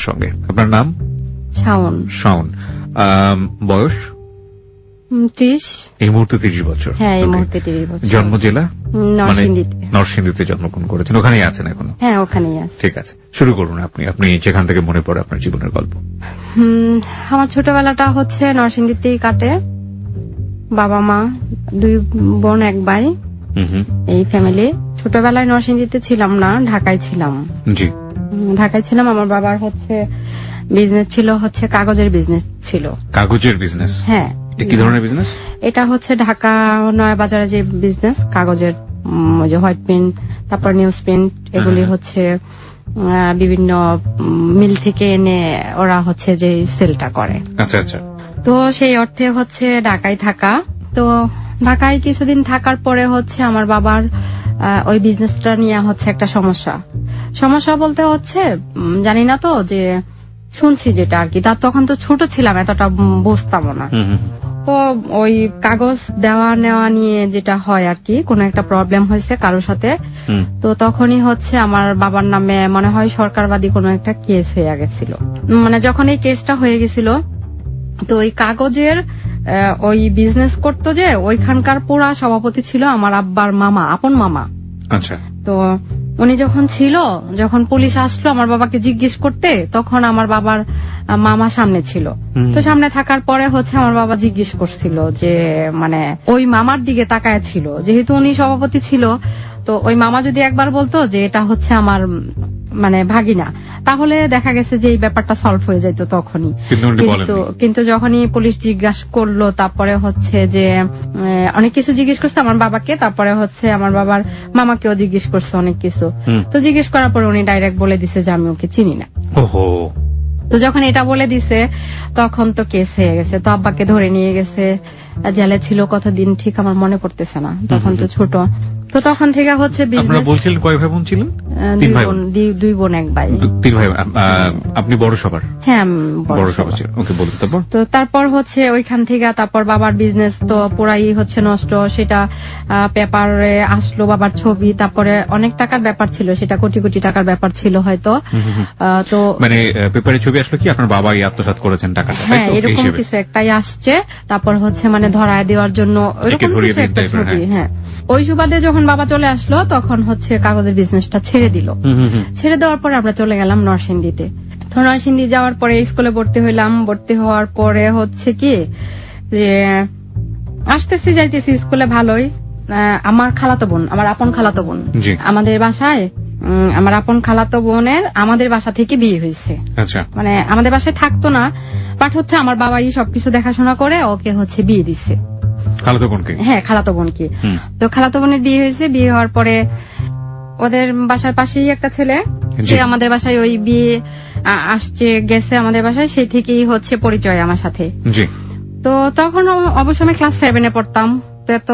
সঙ্গে। আপনার নাম? শাওন। শাওন। বয়স? 30। এই মুহূর্তে 30 বছর। হ্যাঁ, এই মুহূর্তে 30 বছর। জন্ম জেলা? নরসিংদীতে। নরসিংদীতে জন্মগ্রহণ করেছেন, ওখানেই আছেন এখন? হ্যাঁ, ওখানেই আছে। ঠিক আছে, শুরু করুন আপনি যেখান থেকে মনে পড়ে আপনার জীবনের গল্প। আমার ছোটবেলাটা হচ্ছে নরসিংদীতেই কাটে। বাবা মা, 2 বোন 1 ভাই, এই ফ্যামিলি। ছোটবেলায় নরসিংদীতে ছিলাম না, ঢাকায় ছিলাম। জি, ঢাকায় ছিলাম। আমার বাবার হচ্ছে বিজনেস ছিল, হচ্ছে কাগজের বিজনেস ছিল। কাগজের বিজনেস? হ্যাঁ। কি ধরনের বিজনেস এটা? হচ্ছে ঢাকা নয়া বাজারে যে বিজনেস, কাগজের যে হোয়াইট প্রিন্ট, তারপর নিউজ প্রিন্ট, এগুলি হচ্ছে বিভিন্ন মিল থেকে এনে ওরা হচ্ছে যে সেলটা করে। আচ্ছা আচ্ছা। তো সেই অর্থে হচ্ছে ঢাকায় থাকা। তো ঢাকায় কিছুদিন থাকার পরে হচ্ছে আমার বাবার ওই বিজনেসটা নিয়ে হচ্ছে একটা সমস্যা বলতে হচ্ছে জানি না তো, যে শুনছি যেটা আর কি, তার তখন তো ছোট ছিলাম, এতটা বুঝতামও না। তো ওই কাগজ দেওয়া নেওয়া নিয়ে যেটা হয় আর কি, কোন একটা প্রবলেম হয়েছে কারোর সাথে, তো তখনই হচ্ছে আমার বাবার নামে মনে হয় সরকারবাদী কোনো একটা কেস হয়ে গেছিল। মানে যখন এই কেসটা হয়ে গেছিল, তো ওই কাগজের ওই বিজনেস করতো যে ওইখানকার পুরা সভাপতি ছিল আমার আব্বার মামা, আপন মামা। আচ্ছা। তো উনি যখন পুলিশ আসলো আমার বাবাকে জিজ্ঞেস করতে, তখন আমার বাবার মামা সামনে ছিল। তো সামনে থাকার পরে হচ্ছে আমার বাবা জিজ্ঞেস করছিল যে, মানে ওই মামার দিকে তাকায় ছিল, যেহেতু উনি সভাপতি ছিল। তো ওই মামা যদি একবার বলতো যে এটা হচ্ছে আমার মানে ভাগিনা, তাহলে দেখা গেছে যে এই ব্যাপারটা সলভ হয়ে যেত তখনই। কিন্তু যখনই পুলিশ জিজ্ঞাসা করলো, তারপরে হচ্ছে যে অনেক কিছু জিজ্ঞেস করছে আমার বাবাকে, তারপরে হচ্ছে আমার বাবার মামাকেও জিজ্ঞেস করছে অনেক কিছু। তো জিজ্ঞেস করার পরে উনি ডাইরেক্ট বলে দিছে যে আমি ওকে চিনি না। তো যখন এটা বলে দিছে, তখন তো কেস হয়ে গেছে। তো আব্বাকে ধরে নিয়ে গেছে, জেলে ছিল কতদিন ঠিক আমার মনে পড়তেছে না, তখন তো ছোট। তো তখন থেকে হচ্ছে বিজনেস। বলছিলেন কয় ভাই বোন ছিলেন? 2 বোন 1 ভাই। 3 ভাই। আপনি বড় সবার? হ্যাঁ, বড় সবার ছিল। ওকে, বলুন। তো তারপর হচ্ছে ওইখান থেকে তারপর বাবার বিজনেস তো পুরাই হচ্ছে নষ্ট। সেটা পেপারে আসলো বাবার ছবি, তারপরে অনেক টাকার ব্যাপার ছিল, সেটা কোটি কোটি টাকার ব্যাপার ছিল হয়তো। তো মানে পেপারে ছবি আসলো কি আপনার বাবাই আত্মসাৎ করেছেন টাকাটা? হ্যাঁ, এরকম কিছু একটাই আসছে। তারপর হচ্ছে মানে ধরায় দেওয়ার জন্য ওইরকম কিছু একটা ছবি। হ্যাঁ, ওই সুবাদে যখন বাবা চলে আসলো, তখন হচ্ছে কাগজের বিজনেসটা ছেড়ে দিল। ছেড়ে দেওয়ার পরে আমরা চলে গেলাম নরসিংদীতে। তো নরসিংদী যাওয়ার পরে স্কুলে ভর্তি হইলাম। ভর্তি হওয়ার পরে হচ্ছে কি যে আসতেছি যাইতেছি স্কুলে ভালোই। আমার খালাতো বোন, আমার আপন খালাতো বোন আমাদের বাসায়, আমার আপন খালাতো বোনের আমাদের বাসা থেকে বিয়ে হয়েছে। মানে আমাদের বাসায় থাকতো না, বাট হচ্ছে আমার বাবাই সবকিছু দেখাশোনা করে ওকে হচ্ছে বিয়ে দিচ্ছে। খালাতো বোনকে? হ্যাঁ, খালাতো বোনকে। তো খালাতো বোনের বিয়ে হয়েছে। বিয়ে হওয়ার পরে ওদের বাসার পাশেই একটা ছেলে, সে আমাদের বাসায় ওই বিয়ে আসছে গেছে আমাদের বাসায়, সেই থেকেই হচ্ছে পরিচয় আমার সাথে। তো তখন অবশ্য আমি ক্লাস 7-এ পড়তাম, তো এত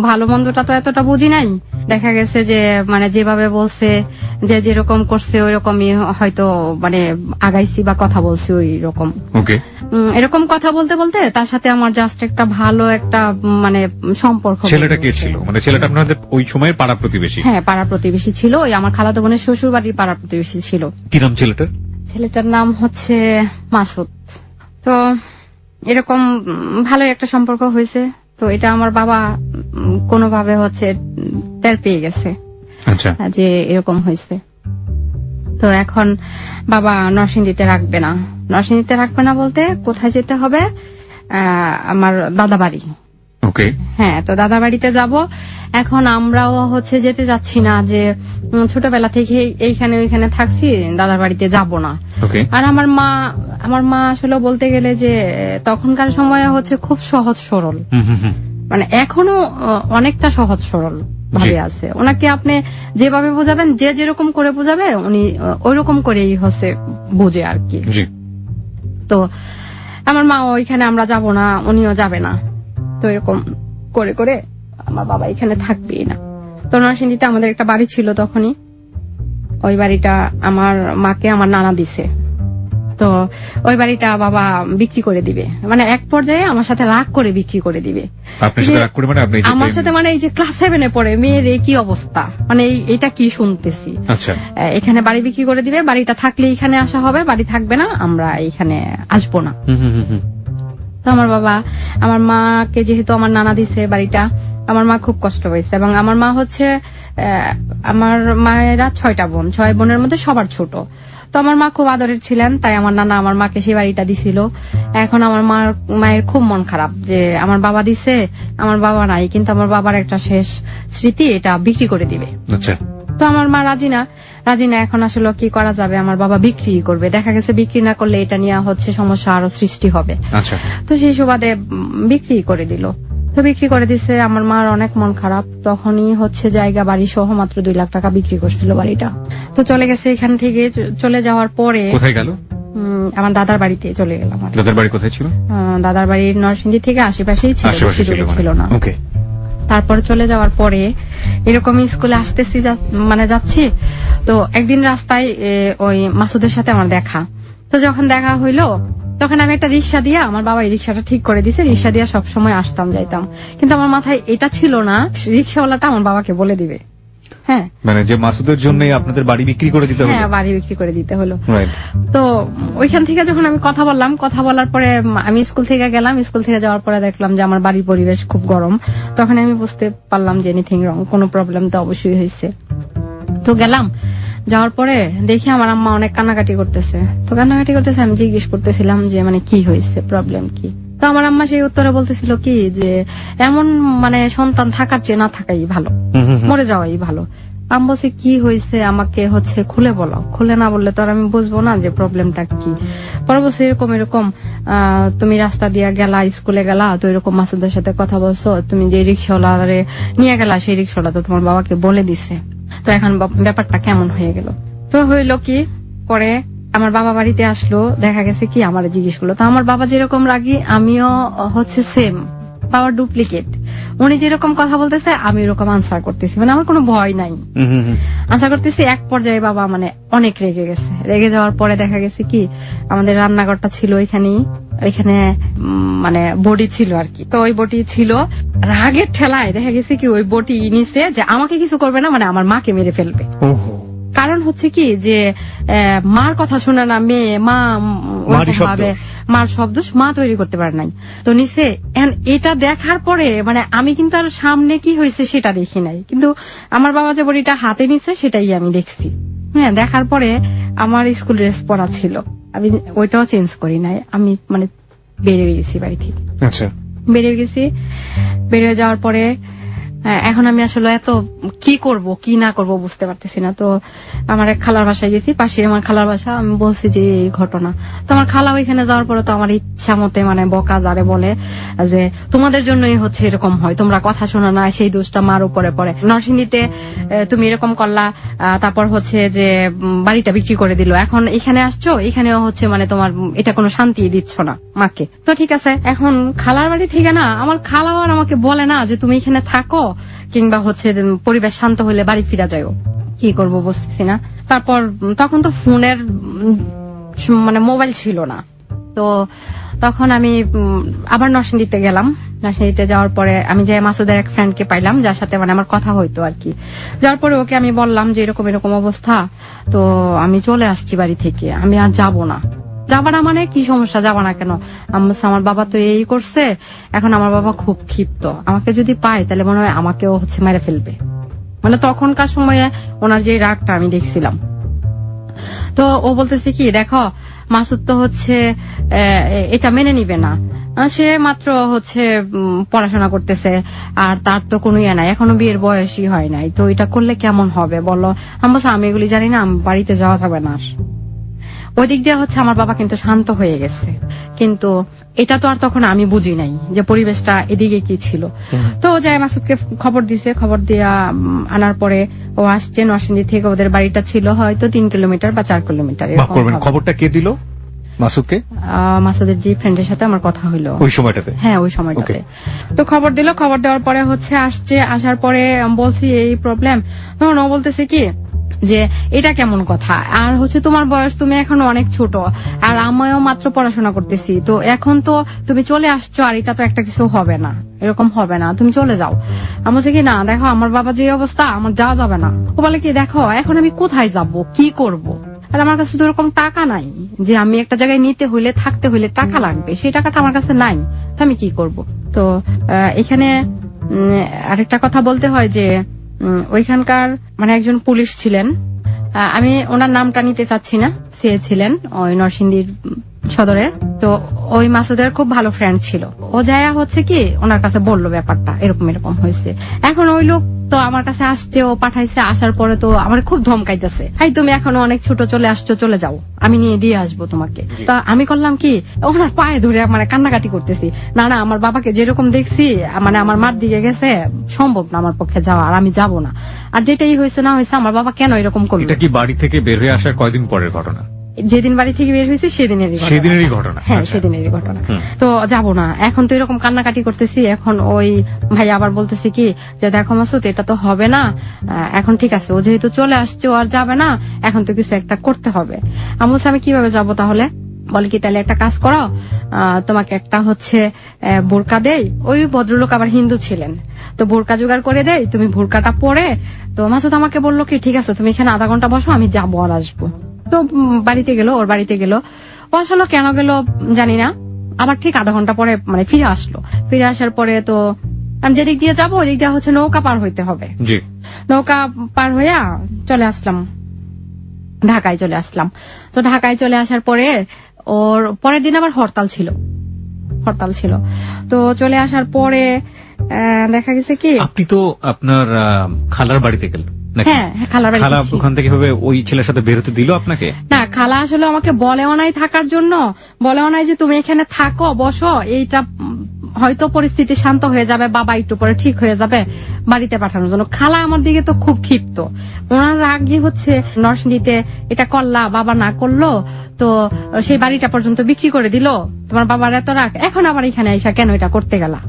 ভালো মন্দটা তো এতটা বুঝি নাই। দেখা গেছে যে মানে যেভাবে বলছে, যে যেরকম করছে ওই রকমই হয়তো মানে আগাইছি বা কথা বলছি ওই রকম। এরকম কথা বলতে বলতে তার সাথে আমার জাস্ট একটা ভালো একটা মানে সম্পর্ক। ছেলেটা কে ছিল? মানে ছেলেটা আপনাদের ওই সময়ের পাড়া প্রতিবেশী? হ্যাঁ, পাড়া প্রতিবেশী ছিল। ওই আমার খালাতো বোনের শ্বশুর বাড়ির পাড়া প্রতিবেশী ছিল। কি নাম ছেলেটার? ছেলেটার নাম হচ্ছে মাসুদ। তো এরকম ভালো একটা সম্পর্ক হয়েছে। তো এটা আমার বাবা কোনোভাবে হচ্ছে টের পেয়ে গেছে যে এরকম হয়েছে। তো এখন বাবা নরসিংদীতে রাখবে না। নরসিংদীতে রাখবে না বলতে কোথায় যেতে হবে? আমার দাদা বাড়ি। হ্যাঁ, তো দাদা বাড়িতে যাব। এখন আমরাও হচ্ছে যেতে যাচ্ছি না, যে ছোটবেলা থেকে এইখানে ওইখানে থাকছি, দাদার বাড়িতে যাব না। আর আমার মা আসলে বলতে গেলে যে তখনকার সময়ে হচ্ছে খুব সহজ সরল, মানে এখনো অনেকটা সহজ সরল ভাবে আছে। ওনাকে আপনি যেভাবে বোঝাবেন, যে যেরকম করে বোঝাবে উনি ওইরকম করেই হচ্ছে বোঝে আর কি। তো আমার মা ওইখানে আমরা যাব না, উনিও যাবে না। তো এরকম করে করে আমার বাবা এখানে থাকবেই না। তো নরসিংদীতে আমাদের একটা বাড়ি ছিল তখনই, ওই বাড়িটা আমার মাকে আমার নানা দিছে। তো তো ওই বাড়িটা বাবা বিক্রি করে দিবে, মানে এক পর্যায়ে আমার সাথে রাগ করে বিক্রি করে দিবে। আপনার সাথে রাগ করে মানে আপনি আমার সাথে, মানে এই যে ক্লাস 7-এ পড়ে মেয়ের কি অবস্থা, মানে এটা কি শুনতেছি। আচ্ছা, এখানে বাড়ি বিক্রি করে দিবে, বাড়িটা থাকলে এখানে আসা হবে, বাড়ি থাকবে না, আমরা এখানে আসবো না। তো আমার বাবা, আমার মাকে যেহেতু আমার নানা দিছে বাড়িটা, আমার মা খুব কষ্ট হয়েছে। এবং আমার মা হচ্ছে, আমার মায়েরা 6টা বোন, 6 বোনের মধ্যে সবার ছোট। তো আমার মা খুব আদরের ছিলেন, তাই আমার নানা আমার মাকে সেই বাড়িটা দিছিল। এখন আমার মায়ের খুব মন খারাপ যে আমার বাবা দিছে, আমার বাবা নাই, কিন্তু আমার বাবার একটা শেষ স্মৃতি, এটা বিক্রি করে দিবে। আচ্ছা, তো আমার মা রাজি না। এখন আসলে কি করা যাবে, আমার বাবা বিক্রি করবে, দেখা গেছে বিক্রি না করলে এটা নিয়ে হচ্ছে সমস্যা আরো সৃষ্টি হবে। আচ্ছা, তো সেই সুবাদে বিক্রি করে দিল। তো বিক্রি করে দিছে, আমার মার অনেক মন খারাপ। তখনই হচ্ছে জায়গা বাড়ি সহ মাত্র 2 লাখ টাকা বিক্রি করছিল বাড়িটা। তো চলে গেছে। এখান থেকে চলে যাওয়ার পরে কোথায় গেল? আমার দাদার বাড়িতে চলে গেলাম। দাদার বাড়ি কোথায় ছিল? দাদার বাড়ি নরসিংদী থেকে আশেপাশেই ছিল, ছিল না। ওকে। তারপর চলে যাওয়ার পরে এরকম স্কুলে আসতেছি, মানে যাচ্ছি, তো একদিন রাস্তায় ওই মাসুদের সাথে আমার দেখা। তো যখন দেখা হইলো, তখন আমি একটা রিক্সা দিয়ে, আমার বাবা এই রিক্সাটা ঠিক করে দিছে, রিক্সা দিয়ে সবসময় আসতাম যাইতাম। কিন্তু আমার মাথায় এটা ছিল না রিক্সাওয়ালাটা আমার বাবাকে বলে দিবে। হ্যাঁ, মানে যে মাসুদের জন্যই আপনাদের বাড়ি বিক্রি করে দিতে হলো? হ্যাঁ, বাড়ি বিক্রি করে দিতে হলো। তো ওইখান থেকে যখন আমি কথা বললাম, কথা বলার পরে আমি স্কুল থেকে গেলাম। স্কুল থেকে যাওয়ার পরে দেখলাম যে আমার বাড়ির পরিবেশ খুব গরম। তখন আমি বুঝতে পারলাম যে এনিথিং রং, কোনো প্রবলেম তো অবশ্যই হয়েছে। তো গেলাম, যাওয়ার পরে দেখি আমার আম্মা অনেক কান্নাকাটি করতেছে। তো কান্নাকাটি করতেছে, আমি জিজ্ঞেস করতেছিলাম যে মানে কি হয়েছে, প্রবলেম কি। তো আমার আম্মা সেই উত্তরে বলতেছিল কি যে এমন মানে সন্তান থাকার চেয়ে না থাকাই ভালো, মরে যাওয়াই ভালো। আমি বলছি কি হয়েছে, আমাকে হচ্ছে খুলে বলো। খুলে না বললে তো আর আমি বুঝবো না যে প্রবলেমটা কি। পরে বলছি এরকম এরকম, তুমি রাস্তা দিয়ে গেলা, স্কুলে গেলা, তো এরকম মাসুদের সাথে কথা বলছো, তুমি যে রিক্সাওয়ালারে নিয়ে গেলা, সেই রিক্সাওয়ালা তো তোমার বাবাকে বলে দিছে। তো এখন ব্যাপারটা কেমন হয়ে গেল। তো হইলো কি, পরে আমার বাবা বাড়িতে আসলো, দেখা গেছে কি আমার জিজ্ঞেস করলো। তো আমার বাবা যেরকম রাগী, আমিও হচ্ছে সেম, বাবার ডুপ্লিকেট। উনি যেরকম কথা বলতেছে আমি এরকম আনসার করতেছি, মানে আমার কোনো ভয় নাই, আনসার করতেছি। এক পর্যায়ে বাবা মানে অনেক রেগে গেছে। রেগে যাওয়ার পরে দেখা গেছে কি, আমাদের রান্নাঘরটা ছিল ওইখানে মানে বডি ছিল আর কি। তো ওই বডি ছিল, রাগের ঠেলায় দেখা গেছে কি ওই বডি নিচে যে আমাকে কিছু করবে না, মানে আমার মাকে মেরে ফেলবে। কারণ হচ্ছে কি যে মার কথা শুনে না মেয়ে, মা ভাবে মার শব্দ মা তৈরি করতে পারে নাই। তো নিচে এটা দেখার পরে মানে আমি কিন্তু আর সামনে কি হয়েছে সেটা দেখি নাই, কিন্তু আমার বাবা যে বড়িটা হাতে নিছে সেটাই আমি দেখছি। হ্যাঁ, দেখার পরে আমার স্কুল ড্রেস পরা ছিল, আমি ওইটাও চেঞ্জ করি নাই, আমি মানে বেরিয়ে গেছি বাড়ি থেকে। আচ্ছা, বেরিয়ে গেছি। বেরিয়ে যাওয়ার পরে এখন আমি আসলে এত কি করব কি না করব বুঝতে পারতেছি না। তো আমার এক খালার বাসায় গেছি, পাশে আমার খালার বাসা। আমি বলছি যে এই ঘটনা। তো আমার খালা ওইখানে যাওয়ার পরে তো আমার ইচ্ছা মতে মানে বকা যারে বলে যে তোমাদের জন্যই হচ্ছে এরকম হয়, তোমরা কথা শোনা না, সেই দোষটা মার উপরে পড়ে। নরসিংদীতে তুমি এরকম করলা, তারপর হচ্ছে যে বাড়িটা বিক্রি করে দিল, এখন এখানে আসছো, এখানেও হচ্ছে মানে তোমার এটা কোনো শান্তি দিচ্ছ না মাকে। তো ঠিক আছে, এখন খালার বাড়ি থেকে না আমার খালাও আর আমাকে বলে না যে তুমি এখানে থাকো, কিংবা হচ্ছে পরিবেশ শান্ত হলে বাড়ি ফিরা যাও। কি করবো বুঝতেছি না। তারপর তখন তো ফোনের মানে মোবাইল ছিল না। তো তখন আমি আবার নরসিংদীতে গেলাম। নরসিংদীতে যাওয়ার পরে আমি যে মাসুদের এক ফ্রেন্ডকে পাইলাম, যার সাথে মানে আমার কথা হইতো আর কি। যাওয়ার পরে ওকে আমি বললাম যে এরকম এরকম অবস্থা, তো আমি চলে আসছি বাড়ি থেকে, আমি আর যাব না। যাবা না মানে কি সমস্যা, যাবা না কেন? আমার বাবা তো এই করছে, এখন আমার বাবা খুব ক্ষিপ্ত, আমাকে যদি পায় তাহলে মনে হয় আমাকেও হচ্ছে মেরে ফেলবে। মানে তখনকার সময়ে ওনার যে রাগটা আমি দেখছিলাম। তো ও বলতেছে কি, দেখো মাসুদ তো হচ্ছে এটা মেনে নিবে না, সে মাত্র হচ্ছে পড়াশোনা করতেছে, আর তার তো কোনো ইয়ে নাই, এখনো বিয়ের বয়সই হয় নাই, তো এটা করলে কেমন হবে বলো? আমি বলছি আমি এগুলি জানি না, বাড়িতে যাওয়া যাবে না। ওই দিক দিয়ে হচ্ছে আমার বাবা কিন্তু শান্ত হয়ে গেছে, কিন্তু এটা তো আর তখন আমি বুঝি নাই যে পরিবেশটা এদিকে কি ছিল। তো যাই মাসুদকে খবর দিছে, খবর দিয়া আনার পরে ও আসছে নরসিংদী থেকে। ওদের বাড়িটা ছিল হয়তো 3 কিলোমিটার বা 4 কিলোমিটার। খবরটা কে দিল মাসুদকে? মাসুদের যে ফ্রেন্ডের সাথে আমার কথা হইলো ওই সময়টাতে। হ্যাঁ, ওই সময়টাতে। তো খবর দিল, খবর দেওয়ার পরে হচ্ছে আসছে, আসার পরে বলছি এই প্রবলেম। তখন ও বলতেছে কি যে এটা কেমন কথা, আর হচ্ছে তোমার বয়স, তুমি এখন অনেক ছোট, আর আমিও মাত্র পড়াশোনা করতেছি, তো এখন তো তুমি চলে আসছো, আর এটা তো একটা কিছু হবে না, এরকম হবে না, তুমি চলে যাও। আমি বলছি কি না, দেখো আমার বাবা যে অবস্থা, আমার যাওয়া যাবে না। ও বলে কি, দেখো এখন আমি কোথায় যাব, কি করব, আর আমার কাছে তো এরকম টাকা নাই যে আমি একটা জায়গায় নিতে হইলে, থাকতে হইলে টাকা লাগবে, সেই টাকাটা আমার কাছে নাই, তো আমি কি করব। তো এখানে আরেকটা কথা বলতে হয় যে ওইখানকার মানে একজন পুলিশ ছিলেন, আমি ওনার নামটা নিতে চাচ্ছি না, সে ছিলেন ওই নরসিংদীর সদরের। তো ওই মাসুদের খুব ভালো ফ্রেন্ড ছিল, ও যায়া হচ্ছে কি ওনার কাছে বললো ব্যাপারটা এরকম এরকম হয়েছে। এখন ওই লোক তো আমার কাছে আসছে, ও পাঠাইছে, আসার পরে তো আমার খুব ধমকাইতেছে, হাই তুমি এখনো অনেক ছোট, চলে আসছো, চলে যাও, আমি নিয়ে দিয়ে আসবো তোমাকে। তো আমি করলাম কি, ওনার পায়ে ধরে মানে কান্নাকাটি করতেছি, না না আমার বাবাকে যেরকম দেখছি, মানে আমার মার দিকে গেছে, সম্ভব না আমার পক্ষে যাওয়া, আর আমি যাব না। আর যেটাই হয়েছে না হয়েছে, আমার বাবা কেন এরকম করলো। এটা কি বাড়ি থেকে বের হয়ে আসার কয়দিন পরের ঘটনা? যেদিন বাড়ি থেকে বের হয়েছে সেদিনেরই ঘটনা। হ্যাঁ, আচ্ছা। সেদিনেরই ঘটনা। তো যাব না, এখন তো এরকম কান্নাকাটি করতেছি। এখন ওই ভাই আবার বলতেছি কি যে দেখো মাসুদ, এটা তো হবে না, এখন ঠিক আছে, ও যেহেতু চলে আসছে, ও আর যাবে না, এখন তো কিছু একটা করতে হবে। আমি বলছি আমি কিভাবে যাব তাহলে? বলে কি তাহলে একটা কাজ করো, তোমাকে একটা হচ্ছে বোরকা দেই। ওই ভদ্রলোক আবার হিন্দু ছিলেন, তো বোরকা জোগাড় করে দেই, তুমি বোরকাটা পরে। তো মাসুদ আমাকে বললো কি ঠিক আছে, তুমি এখানে আধা ঘন্টা বসো, আমি যাবো আর আসবো। তো বাড়িতে গেল, ওর বাড়িতে গেল, ও আসলে কেন গেল জানি না, আবার ঠিক আধা ঘন্টা পরে মানে ফিরে আসলো। ফিরে আসার পরে তো আমি যেদিক দিয়ে যাবো ওদিক দিয়ে হচ্ছে নৌকা পার হইতে হবে। নৌকা পার হইয়া চলে আসলাম, ঢাকায় চলে আসলাম। তো ঢাকায় চলে আসার পরে ওর পরের দিন আবার হরতাল ছিল। তো চলে আসার পরে দেখা গেছে কি, আপনি তো আপনার খালার বাড়িতে গেলেন। হ্যাঁ, খালার বাড়ি। খালা ওখান থেকে ভাবে ওই ছেলের সাথে বেরোতে দিল আপনাকে? না, খালা আসলে আমাকে বলেও নাই থাকার জন্য, বলেও নাই যে তুমি এখানে থাকো, বসো, এইটা হয়তো পরিস্থিতি শান্ত হয়ে যাবে, বাবা একটু পরে ঠিক হয়ে যাবে, বাড়িতে পাঠানোর জন্য। খালা আমার দিকে তো খুব ক্ষিপ্ত, ওনার রাগই হচ্ছে নরসিংদীতে এটা করলা, বাবা না করলো, তো সেই বাড়িটা পর্যন্ত বিক্রি করে দিল, তোমার বাবার এত রাগ, এখন আবার এখানে আইসা কেন এটা করতে গেলা।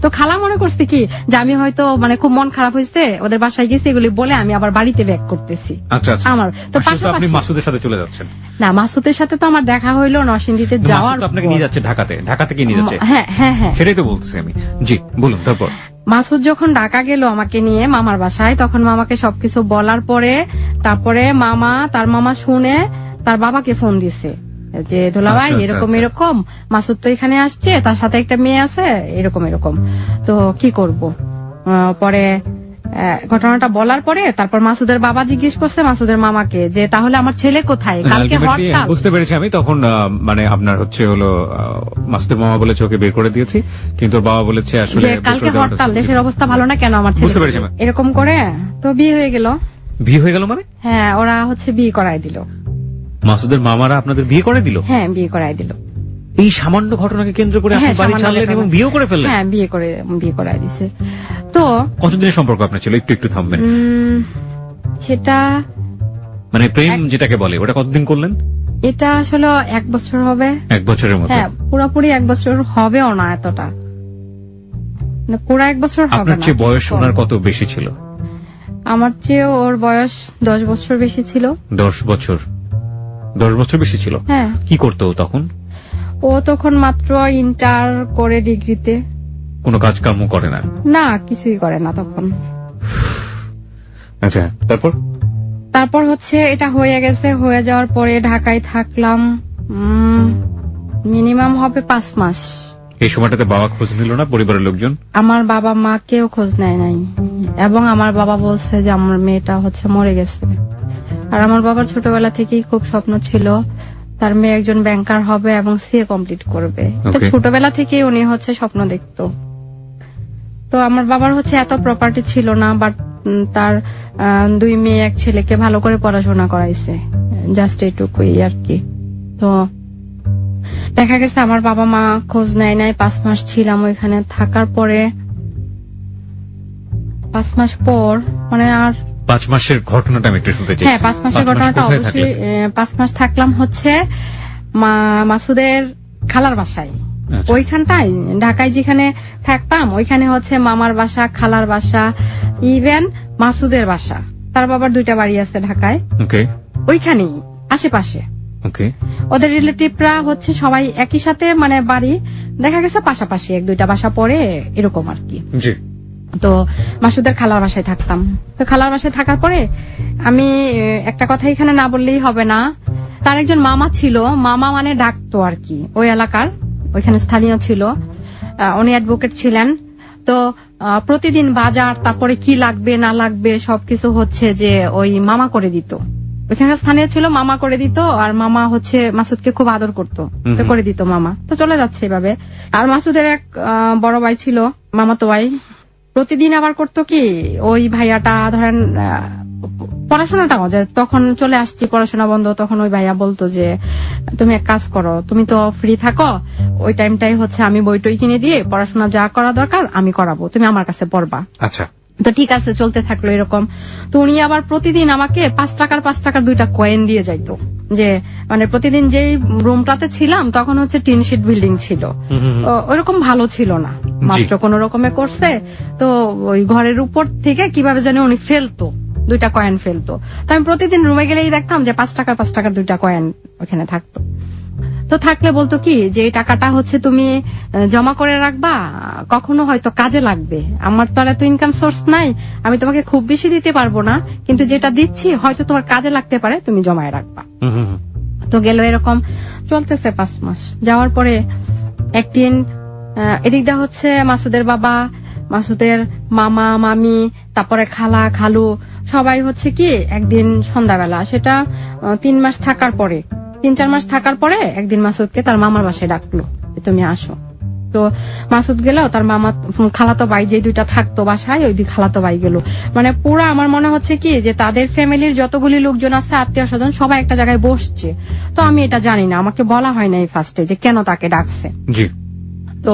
তো খালা মনে করছে কি যে আমি হয়তো মানে খুব মন খারাপ হয়েছে, ওদের বাসায় গেছি, এগুলি বলে আমি আবার বাড়িতে ব্যাক করতেছি। আচ্ছা, আমার তো পাশাপাশি আপনি মাসুদের সাথে চলে যাচ্ছেন? না, মাসুদের সাথে তো আমার দেখা হইলো নরসিংদীতে যাওয়ার। আপনাকে নিয়ে যাচ্ছে ঢাকাতে, ঢাকা থেকে নিয়ে যাচ্ছে? হ্যাঁ হ্যাঁ হ্যাঁ, সেটাই তো বলতেছি আমি। জি বলুন। তারপর মাসুদ যখন ঢাকা গেল আমাকে নিয়ে মামার বাসায়, তখন মামাকে সবকিছু বলার পরে তারপরে তার মামা শুনে তার বাবাকে ফোন দিছে যে দুলাভাই এরকম এরকম, মাসুদ তো এখানে আসছে, তার সাথে একটা মেয়ে আছে, এরকম এরকম, তো কি করব। পরে ঘটনাটা বলার পরে তারপর মাসুদের বাবা জিজ্ঞেস করছে মাসুদের মামাকে যে তাহলে আমার ছেলে কোথায়, কালকে হরতাল। বুঝতে পেরেছি আমি তখন, মানে আপনার হচ্ছে হলো মাসুদের মামা বলেছে ওকে বের করে দিয়েছি, কিন্তু ওর বাবা বলেছে আসলে কালকে হরতাল, দেশের অবস্থা ভালো না, কেন আমার ছেলে, এরকম করে। তো বিয়ে হয়ে গেল। বিয়ে হয়ে গেল মানে? হ্যাঁ, ওরা হচ্ছে বিয়ে করায় দিল। মাসুদের মামারা আপনাদের বিয়ে করে দিল? হ্যাঁ, বিয়ে করায় দিল। এই সামান্য ঘটনাকে কেন্দ্র করে আপনি বাড়ি ছাড়লেন এবং বিয়ে করে ফেললেন? হ্যাঁ, বিয়ে করায় দিছে। তো কতদিনের সম্পর্ক আপনার ছিল? একটু থামবেন। সেটা মানে প্রেম যেটাকে বলে, ওটা কতদিন করলেন? এটা আসলে 1 বছর হবে। 1 বছরের মতো? হ্যাঁ, পুরোপুরি 1 বছর হবেও না, এতটা পুরো 1 বছর হবে না। আপনার চেয়ে বয়স ওনার কত বেশি ছিল? আমার চেয়ে ওর বয়স 10 বছর বেশি ছিল। 10 বছর? 10 বছর বেশি ছিল? হ্যাঁ। কি করতো তখন? ও তখন মাত্র ইন্টার করে ডিগ্রিতে। কোনো কাজকর্ম করে না? না, কিছুই করে না তখন। আচ্ছা, তারপর হচ্ছে এটা হয়ে গেছে, হয়ে যাওয়ার পরে ঢাকায় থাকলাম মিনিমাম হবে 5 মাস। এই সময়টাতে বাবা খোঁজ নিল না? পরিবারের লোকজন? আমার বাবা মা কেউ খোঁজ নেয় নাই, এবং আমার বাবা বলছে যে আমার মেয়েটা হচ্ছে মরে গেছে। আর আমার বাবার ছোটবেলা থেকেই খুব স্বপ্ন ছিল তার মেয়ে একজন ব্যাংকার হবে এবং সিএ কমপ্লিট করবে। ছোটবেলা থেকেই উনি হচ্ছে স্বপ্ন দেখতো। তো আমার বাবার হচ্ছে এত প্রপার্টি ছিল না, বাট তার 2 মেয়ে 1 ছেলেকে ভালো করে পড়াশোনা করাইছে, জাস্ট এইটুকুই আর কি। তো দেখা গেছে আমার বাবা মা খোঁজ নেয় নাই। 5 মাস ছিলাম ওইখানে। থাকার পরে 5 মাস পর মানে আর 5 মাসের ঘটনাটা আমি একটু শুনতে চাই। হ্যাঁ, 5 মাসের ঘটনাটা অবশ্যই। 5 মাস থাকলাম হচ্ছে মাসুদের খালার বাসায়। ওইখানটায় ঢাকায় যেখানে থাকতাম ওইখানে হচ্ছে মামার বাসা, খালার বাসা, ইভেন মাসুদের বাসা, তার বাবার 2টা বাড়ি আছে ঢাকায়, ওকে ওইখানেই আশেপাশে। ওকে ওদের রিলেটিভরা হচ্ছে সবাই একই সাথে, মানে বাড়ি দেখা গেছে পাশাপাশি, 1-2টা বাসা পরে এরকম আর কি। জি তো মাসুদের খালার বাসায় থাকতাম। তো খালার বাসায় থাকার পরে আমি একটা কথা এখানে না বললেই হবে না, তার একজন মামা ছিল, মামা মানে ডাকতো আর কি, ওই এলাকার ওইখানে স্থানীয় ছিল, উনি অ্যাডভোকেট ছিলেন। তো প্রতিদিন বাজার, তারপরে কি লাগবে না লাগবে সবকিছু হচ্ছে যে ওই মামা করে দিত, ওইখানে স্থানীয় ছিল, মামা করে দিত। আর মামা হচ্ছে মাসুদকে খুব আদর করতো, তো করে দিত মামা। তো চলে যাচ্ছে এভাবে। আর মাসুদের এক বড় ভাই ছিল, মামাতো ভাই, প্রতিদিন আবার করতো কি, ওই ভাইয়াটা ধরেন পড়াশোনাটাও যে তখন চলে আসছি, পড়াশোনা বন্ধ, তখন ওই ভাইয়া বলতো যে তুমি এক কাজ করো, তুমি তো ফ্রি থাকো, ওই টাইমটাই হচ্ছে আমি বইটই কিনে দিয়ে পড়াশোনা যা করা দরকার আমি করাবো, তুমি আমার কাছে পড়বা। আচ্ছা তো ঠিক আছে, চলতে থাকলো এরকম। তো উনি আবার প্রতিদিন আমাকে 5 টাকার 2টা কয়েন দিয়ে যাইতো, যে মানে প্রতিদিন যেই রুমটাতে ছিলাম তখন হচ্ছে টিন শিট বিল্ডিং ছিল, ওইরকম ভালো ছিল না, মাত্র কোন রকমে করছে। তো ওই ঘরের উপর থেকে কিভাবে জানি উনি ফেলতো, 2টা কয়েন ফেলতো। তো আমি প্রতিদিন রুমে গেলেই দেখতাম যে 5 টাকার 2টা কয়েন ওখানে থাকতো। তো থাকলে বলতো কি যে এই টাকাটা হচ্ছে তুমি জমা করে রাখবা, কখনো হয়তো কাজে লাগবে, আমার তো আর এত ইনকাম সোর্স নাই, আমি তোমাকে খুব বেশি দিতে পারবো না, কিন্তু যেটা দিচ্ছি হয়তো তোমার কাজে লাগতে পারে, তুমি জমায় রাখবা। তো গেল এরকম চলতেছে 5 মাস। যাওয়ার পরে একদিন এদিকটা হচ্ছে মাসুদের বাবা, মাসুদের মামা মামি, তারপরে খালা খালু সবাই হচ্ছে কি একদিন সন্ধ্যাবেলা, সেটা 3 মাস থাকার পরে, 3-4 মাস থাকার পরে একদিন মাসুদকে তার মামার বাসায় ডাকলো, তুমি আসো। তো মাসুদ গেল, তার মামা খালাতো ভাই যে 2টা থাকতো বাসায়, ওই 2 খালাতো ভাই গেল। মানে পুরা আমার মনে হচ্ছে কি যে তাদের ফ্যামিলির যতগুলি লোকজন আছে, আত্মীয় স্বজন, সবাই একটা জায়গায় বসছে। তো আমি এটা জানি না, আমাকে বলা হয় নাই ফার্স্টে যে কেন তাকে ডাকছে। জি তো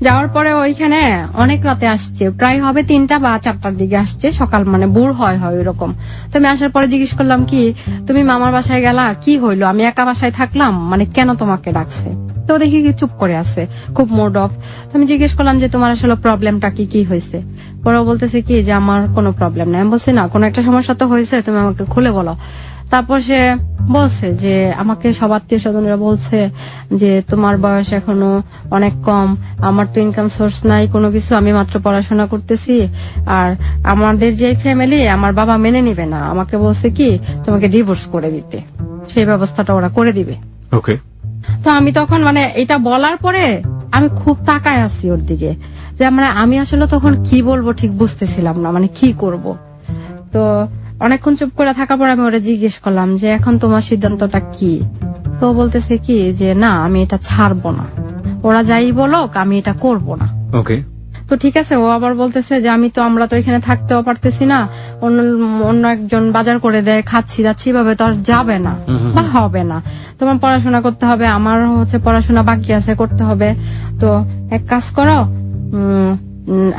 যাওয়ার পরে ওইখানে অনেক রাতে আসছে, প্রায় হবে 3টা বা 4টার দিকে আসছে, সকাল মানে ভোর হয় ওইরকম। তো আমি আসার পরে জিজ্ঞেস করলাম কি তুমি মামার বাসায় গেলা, কি হইলো, আমি একা বাসায় থাকলাম, মানে কেন তোমাকে ডাকছে? তো দেখি কি চুপ করে আছে, খুব মোড অফ। তো আমি জিজ্ঞেস করলাম যে তোমার আসলে প্রবলেমটা কি হয়েছে? পরে বলতেছে কি যে আমার কোনো প্রবলেম নাই। আমি বলছি না, কোনো একটা সমস্যা তো হয়েছে, তুমি আমাকে খুলে বলো। তারপর সে বলছে যে আমাকে সব আত্মীয় স্বজনরা বলছে যে তোমার বয়স এখনো অনেক কম, আমার তো ইনকাম সোর্স নাই কোনো কিছু, আমি মাত্র পড়াশোনা করতেছি, আর আমাদের যে ফ্যামিলি, আমার বাবা মেনে নিবে না, আমাকে বলছে কি তোমাকে ডিভোর্স করে দিতে, সেই ব্যবস্থাটা ওরা করে দিবে। ওকে তো আমি তখন মানে এটা বলার পরে আমি খুব তাকায় আছি ওর দিকে, যে মানে আমি আসলে তখন কি বলবো ঠিক বুঝতেছিলাম না, মানে কি করব। তো অনেকক্ষণ চুপ করে থাকার পর আমি ওরা জিজ্ঞেস করলাম যে এখন তোমার সিদ্ধান্তটা কি? তো বলতেছে কি যে না, আমি এটা ছাড়বো না, ওরা যাই বলুক আমি এটা করব না। ওকে তো ঠিক আছে। ও আবার বলতেছে যে আমরা তো এখানে থাকতেও পারতেছি না, অন্য একজন বাজার করে দেয়, খাচ্ছি যাচ্ছি, ভাবে তো আর যাবে না বা হবে না, তোমার পড়াশোনা করতে হবে, আমার হচ্ছে পড়াশোনা বাকি আছে করতে হবে। তো এক কাজ করো,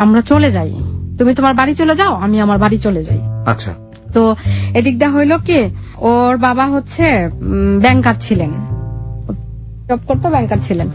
আমরা চলে যাই, তুমি তোমার বাড়ি চলে যাও, আমি আমার বাড়ি চলে যাই। আচ্ছা। তো এদিকটা হইলো কি, ওর বাবা হচ্ছে ব্যাংকার ছিলেন, জব করতো, ব্যাংকার ছিলেন।